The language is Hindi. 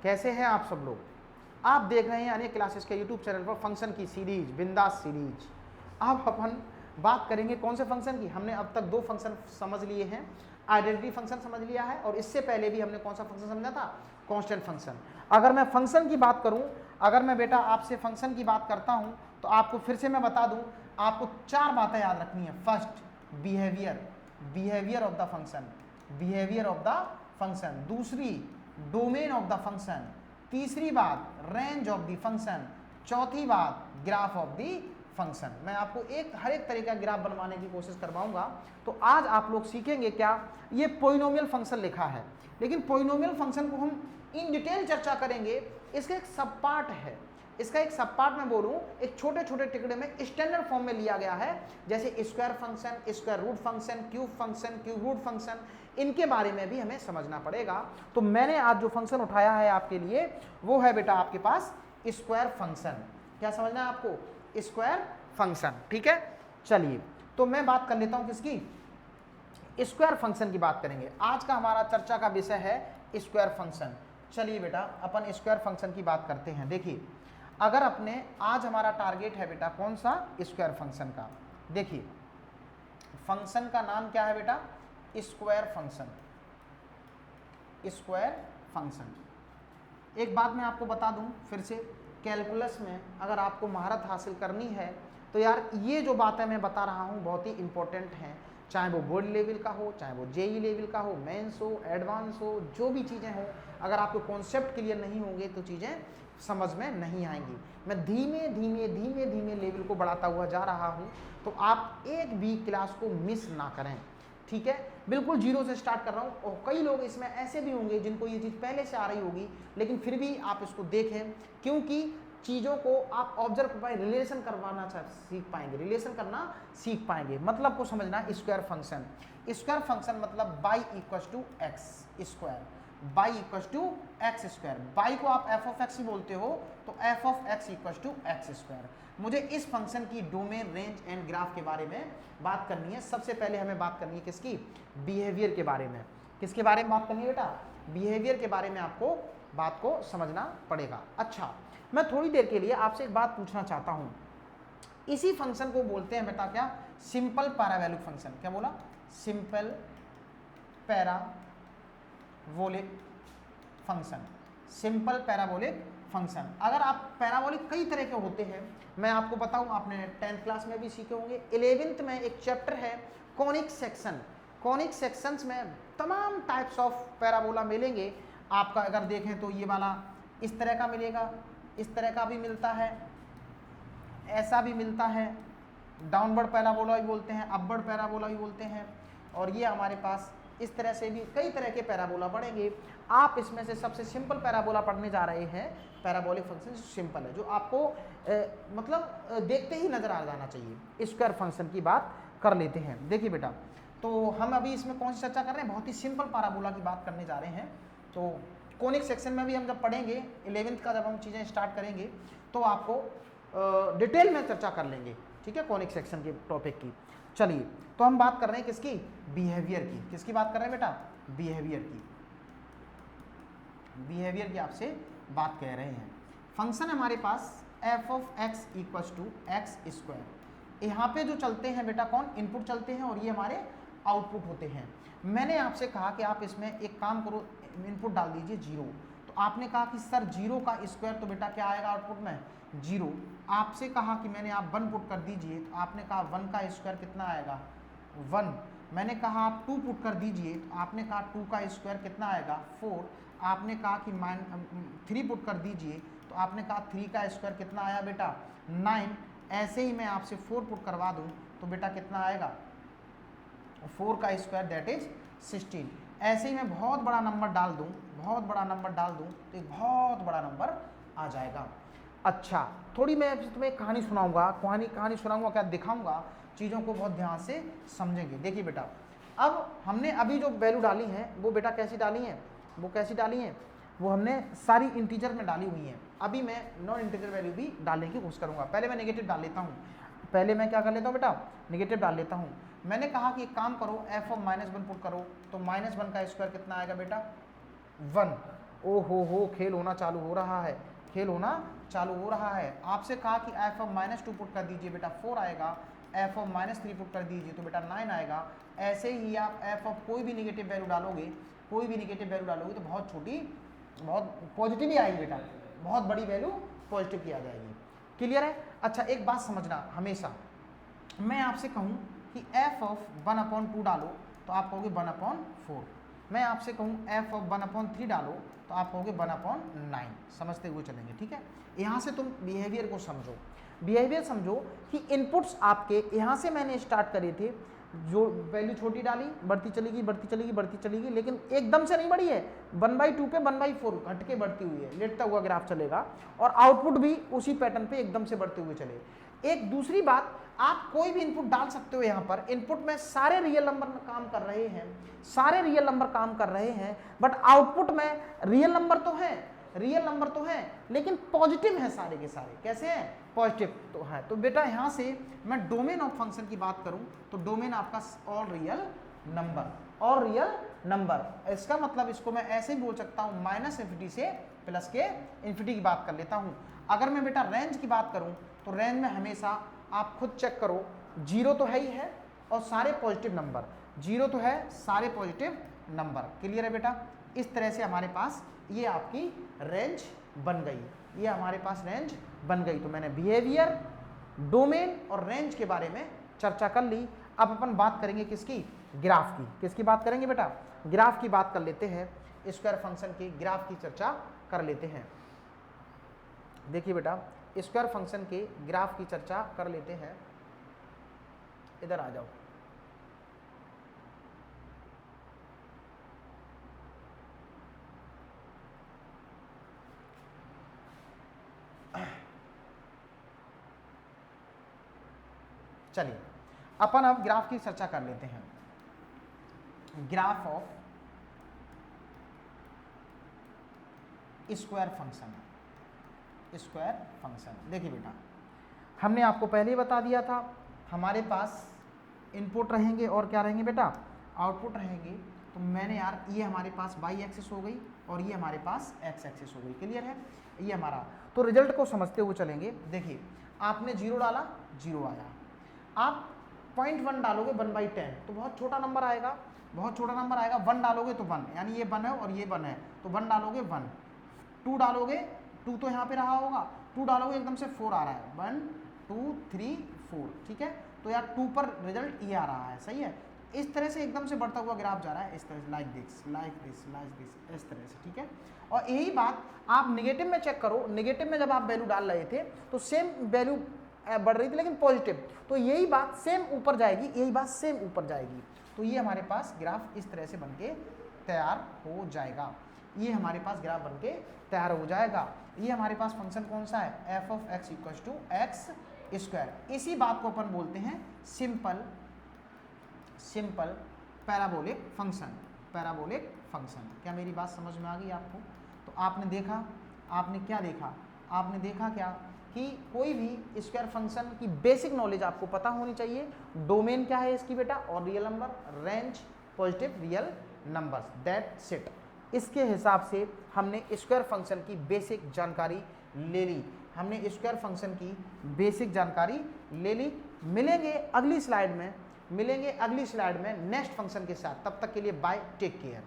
कैसे हैं आप सब लोग। आप देख रहे हैं अनेक क्लासेस के यूट्यूब चैनल पर फंक्शन की सीरीज, बिंदास सीरीज। अब अपन बात करेंगे कौन से फंक्शन की। हमने अब तक दो फंक्शन समझ लिए हैं, आइडेंटिटी फंक्शन समझ लिया है और इससे पहले भी हमने कौन सा फंक्शन समझा था, कांस्टेंट फंक्शन। अगर मैं फंक्शन की बात करूं, अगर मैं बेटा आपसे फंक्शन की बात करता हूं तो आपको फिर से मैं बता दूं, आपको चार बातें याद रखनी है। First, behaviour, behaviour of the function, behaviour of the function. दूसरी, डोमेन ऑफ द फंक्शन। तीसरी बात, रेंज ऑफ द फंक्शन। चौथी बात, ग्राफ ऑफ द फंक्शन। मैं आपको हर एक तरह का ग्राफ बनवाने की कोशिश करवाऊंगा। तो आज आप लोग सीखेंगे क्या, ये पॉलिनोमियल फंक्शन लिखा है, लेकिन पॉलिनोमियल फंक्शन को हम इन डिटेल चर्चा करेंगे। इसका एक सब पार्ट है, इसका एक सब पार्ट मैं बोलूं, एक छोटे छोटे टुकड़े में स्टैंडर्ड फॉर्म में लिया गया है, जैसे square function, square root function, cube function, cube root function. इनके बारे में भी हमें समझना पड़ेगा। तो मैंने आज जो फंक्शन उठाया है आपके लिए, वो है बेटा आपके पास स्क्वायर फंक्शन। क्या समझना है आपको, स्क्वायर फंक्शन। ठीक है, चलिए तो मैं बात कर लेता हूं किसकी, स्क्वायर फंक्शन की बात करेंगे। आज का हमारा चर्चा का विषय है स्क्वायर फंक्शन। चलिए बेटा अपन स्क्वायर फंक्शन की बात करते हैं। देखिए, अगर अपने आज हमारा टारगेट है बेटा कौन सा, स्क्वायर फंक्शन का। देखिए फंक्शन का नाम क्या है बेटा, स्क्वायर फंक्शन, स्क्वायर फंक्शन। एक बात मैं आपको बता दूं फिर से, कैलकुलस में अगर आपको महारत हासिल करनी है तो यार ये जो बातें मैं बता रहा हूं बहुत ही इंपॉर्टेंट हैं। चाहे वो बोर्ड लेवल का हो, चाहे वो जेई लेवल का हो, मेंस हो, एडवांस हो, जो भी चीज़ें हो, अगर आपको कॉन्सेप्ट क्लियर नहीं होंगे तो चीज़ें समझ में नहीं आएंगी। मैं धीमे धीमे धीमे धीमे लेवल को बढ़ाता हुआ जा रहा हूँ, तो आप एक भी क्लास को मिस ना करें। ठीक है, बिल्कुल जीरो से स्टार्ट कर रहा हूँ। और कई लोग इसमें ऐसे भी होंगे जिनको ये चीज़ पहले से आ रही होगी, लेकिन फिर भी आप इसको देखें, क्योंकि चीज़ों को आप ऑब्जर्व बाय रिलेशन करवाना सीख पाएंगे, रिलेशन करना सीख पाएंगे। मतलब को समझना, स्क्वायर फंक्शन, स्क्वायर फंक्शन मतलब y equal to x square, y equal to x square. Y को आप एफ ऑफ एक्स ही बोलते हो, तो f of x equal to x square. मुझे इस फंक्शन की डोमेन, रेंज एंड ग्राफ के बारे में बात करनी है। सबसे पहले हमें बात करनी है किसकी, बिहेवियर के बारे में। किसके बारे में बात करनी है बेटा, बिहेवियर के बारे में आपको बात को समझना पड़ेगा। अच्छा, मैं थोड़ी देर के लिए आपसे एक बात पूछना चाहता हूं। इसी फंक्शन को बोलते हैं बेटा क्या, सिंपल पैराबोलिक फंक्शन। क्या बोला, simple parabolic function, simple parabolic function. अगर आप पैराबोलिक कई तरह के होते हैं, मैं आपको बताऊं, आपने 10th क्लास में भी सीखे होंगे। 11th में एक चैप्टर है कॉनिक सेक्शन, कॉनिक सेक्शंस में तमाम टाइप्स ऑफ पैराबोला मिलेंगे। आपका अगर देखें तो ये वाला इस तरह का मिलेगा, इस तरह का भी मिलता है, ऐसा भी मिलता है, डाउनवर्ड पैराबोला भी बोलते हैं, अपवर्ड पैराबोला भी बोलते हैं, और ये हमारे पास इस तरह से भी कई तरह के पैराबोला पढ़ेंगे। आप इसमें से सबसे सिंपल पैराबोला पढ़ने जा रहे हैं, पैराबोलिक फंक्शन सिंपल है, जो आपको मतलब देखते ही नजर आ जाना चाहिए। स्क्वायर फंक्शन की बात कर लेते हैं। देखिए बेटा, तो हम अभी इसमें कौन सी चर्चा कर रहे हैं, बहुत ही सिंपल पैराबोला की बात करने जा रहे हैं। तो कोनिक सेक्शन में भी हम जब पढ़ेंगे, 11th का जब हम चीज़ें स्टार्ट करेंगे तो आपको डिटेल में चर्चा कर लेंगे। ठीक है, कोनिक सेक्शन के टॉपिक की। चलिए, तो हम बात कर रहे हैं किसकी, बिहेवियर की। किसकी बात कर रहे हैं बेटा, बिहेवियर की, बिहेवियर की आपसे बात कह रहे हैं। फंक्शन हमारे पास f of x equal to x square. यहाँ पे जो चलते हैं बेटा कौन, इनपुट चलते हैं, और ये हमारे आउटपुट होते हैं। मैंने आपसे कहा कि आप इसमें एक काम करो, इनपुट डाल दीजिए 0। तो आपने कहा कि सर 0 का स्क्वायर, तो बेटा क्या आएगा आउटपुट में, 0। आपसे कहा कि मैंने आप 1 पुट कर दीजिए, तो आपने कहा 1 का स्क्वायर कितना आएगा, 1। मैंने कहा आप 2 पुट कर दीजिए, तो आपने कहा 2 का स्क्वायर कितना आएगा, 4। आपने कहा कि 3 पुट कर दीजिए, तो आपने कहा 3 का स्क्वायर कितना आया बेटा, 9। ऐसे ही मैं आपसे 4 पुट करवा दूँ तो बेटा कितना आएगा, 4 का स्क्वायर दैट इज 16। ऐसे ही मैं बहुत बड़ा नंबर डाल दूं, बहुत बड़ा नंबर डाल दूं, तो एक बहुत बड़ा नंबर आ जाएगा। अच्छा, थोड़ी मैं तुम्हें एक कहानी सुनाऊंगा, कहानी सुनाऊंगा, क्या दिखाऊंगा, चीज़ों को बहुत ध्यान से समझेंगे। देखिए बेटा, अब हमने अभी जो वैल्यू डाली है वो बेटा कैसी डाली है, वो कैसी डाली है, वो हमने सारी इंटीजर में डाली हुई हैं। अभी मैं नॉन इंटीजर वैल्यू भी डालने की कोशिश करूँगा। पहले मैं नेगेटिव डाल लेता हूँ, पहले मैं क्या कर लेता हूँ बेटा, नेगेटिव डाल लेता हूँ। मैंने कहा कि एक काम करो, एफ ऑफ -1 पुट करो, तो -1 का स्क्वायर कितना आएगा बेटा, 1। ओ हो, खेल होना चालू हो रहा है, खेल होना चालू हो रहा है। आपसे कहा कि एफ ऑफ -2 पुट कर दीजिए बेटा 4 आएगा, एफ ऑफ -3 पुट कर दीजिए तो बेटा 9 आएगा। ऐसे ही आप एफ ऑफ कोई भी निगेटिव वैल्यू डालोगे, कोई भी निगेटिव वैल्यू डालोगे तो बहुत छोटी, बहुत पॉजिटिव ही आएगी बेटा, बहुत बड़ी वैल्यू पॉजिटिव की आ जाएगी। क्लियर है? अच्छा एक बात समझना, हमेशा मैं आपसे कहूँ कि एफ ऑफ 1/2 डालो तो आप कहोगे 1/4, मैं आपसे कहूँ एफ ऑफ 1/3 डालो तो आप कहोगे 1/9, समझते हुए चलेंगे, ठीक है। यहाँ से तुम बिहेवियर को समझो, बिहेवियर समझो कि इनपुट्स आपके यहाँ से मैंने स्टार्ट करे थे, जो वैल्यू छोटी डाली बढ़ती चलेगी बढ़ती चलेगी बढ़ती चलेगी, लेकिन एकदम से नहीं बढ़ी है, 1/2 पे 1/4 घट के बढ़ती हुई है, लेटता हुआ ग्राफ चलेगा और आउटपुट भी उसी पैटर्न पे एकदम से बढ़ते हुए चले। एक दूसरी बात, आप कोई भी इनपुट डाल सकते हो यहाँ पर, इनपुट में सारे रियल नंबर काम कर रहे हैं, सारे रियल नंबर काम कर रहे हैं, बट आउटपुट में रियल नंबर तो है, रियल नंबर तो है लेकिन पॉजिटिव है सारे के सारे। कैसे हैं? पॉजिटिव तो है। तो बेटा यहाँ से मैं डोमेन ऑफ फंक्शन की बात करूं तो डोमेन आपका ऑल रियल नंबर, और रियल नंबर, इसका मतलब इसको मैं ऐसे ही बोल सकता हूँ -∞ से +∞ की बात कर लेता हूँ। अगर मैं बेटा रेंज की बात करूँ तो रेंज में हमेशा आप खुद चेक करो, 0 तो है ही है और सारे पॉजिटिव नंबर, 0 तो है सारे पॉजिटिव नंबर। क्लियर है बेटा? इस तरह से हमारे पास ये आपकी रेंज बन गई, ये हमारे पास रेंज बन गई। तो मैंने बिहेवियर, डोमेन और रेंज के बारे में चर्चा कर ली। अब अपन बात करेंगे किसकी? ग्राफ की। किसकी बात करेंगे बेटा? ग्राफ की बात कर लेते हैं, स्क्वायर फंक्शन की ग्राफ की चर्चा कर लेते हैं। देखिए बेटा, स्क्वायर फंक्शन के ग्राफ की चर्चा कर लेते हैं। इधर आ जाओ। चलिए अपन अब ग्राफ की चर्चा कर लेते हैं। Graph of square function, square function. देखिए बेटा, हमने आपको पहले ही बता दिया था, हमारे पास इनपुट रहेंगे और क्या रहेंगे बेटा? आउटपुट रहेंगे। तो मैंने यार, ये हमारे पास y एक्सिस हो गई और ये हमारे पास x एक्सिस हो गई। क्लियर है? ये हमारा, तो रिजल्ट को समझते हुए चलेंगे। देखिए, आपने 0 डाला, 0 आया। आप 0.1 डालोगे 1/10 तो बहुत छोटा नंबर आएगा, बहुत छोटा नंबर आएगा। 1 डालोगे तो 1, यानी ये 1 है और ये 1 है तो 1 डालोगे 1। 2 डालोगे, 2 तो यहाँ पे रहा होगा, 2 डालोगे एकदम से 4 आ रहा है, 1 2 3 4। ठीक है, तो यार 2 पर रिजल्ट ये आ रहा है। सही है? इस तरह से एकदम से बढ़ता हुआ ग्राफ जा रहा है, इस तरह से, like this like this like this, इस तरह से। ठीक है, और यही बात आप निगेटिव में चेक करो। निगेटिव में जब आप वैल्यू डाल रहे थे तो सेम वैल्यू बढ़ रही थी लेकिन पॉजिटिव, तो यही बात सेम ऊपर जाएगी, यही बात सेम ऊपर जाएगी। तो ये हमारे पास ग्राफ इस तरह से बनके तैयार हो जाएगा। ये हमारे पास ग्राफ बनके तैयार हो जाएगा। ये हमारे पास फंक्शन कौन सा है? F of x equal to x square. इसी बात को अपन बोलते हैं simple parabolic function. Parabolic function. क्या मेरी बात समझ में आ गई आपको? तो आपने देखा, आपने क्या देखा? आपने देखा क्या कि कोई भी स्क्वायर फंक्शन की बेसिक नॉलेज आपको पता होनी चाहिए। डोमेन क्या है इसकी बेटा? और real number, range positive real numbers, that's it. इसके हिसाब से हमने स्क्वायर फंक्शन की बेसिक जानकारी ले ली। हमने स्क्वायर फंक्शन की बेसिक जानकारी ले ली। मिलेंगे अगली स्लाइड में, मिलेंगे अगली स्लाइड में नेक्स्ट फंक्शन के साथ। तब तक के लिए बाय, टेक केयर।